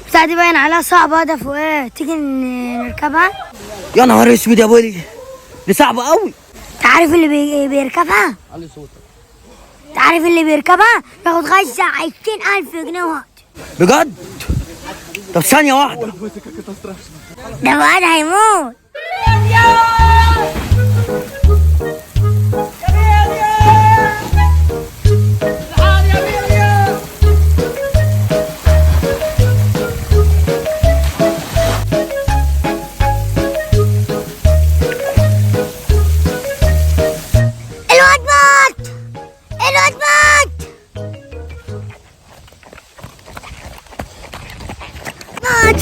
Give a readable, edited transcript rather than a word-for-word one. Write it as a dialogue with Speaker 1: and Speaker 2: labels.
Speaker 1: بتاع دي باين عليها صعبة، هدف وايه، تيجي نركبها؟
Speaker 2: يا نهار اسود يا بولي، دي صعبة قوي.
Speaker 1: انت عارف اللي بيركبها؟
Speaker 2: علي صوتك.
Speaker 1: انت عارف اللي بيركبها ياخد غزة 20,000 جنيه وقت.
Speaker 2: بجد؟ طب ثانية واحدة.
Speaker 1: ده واد هيموت. الواد مات. الواد مات. مات.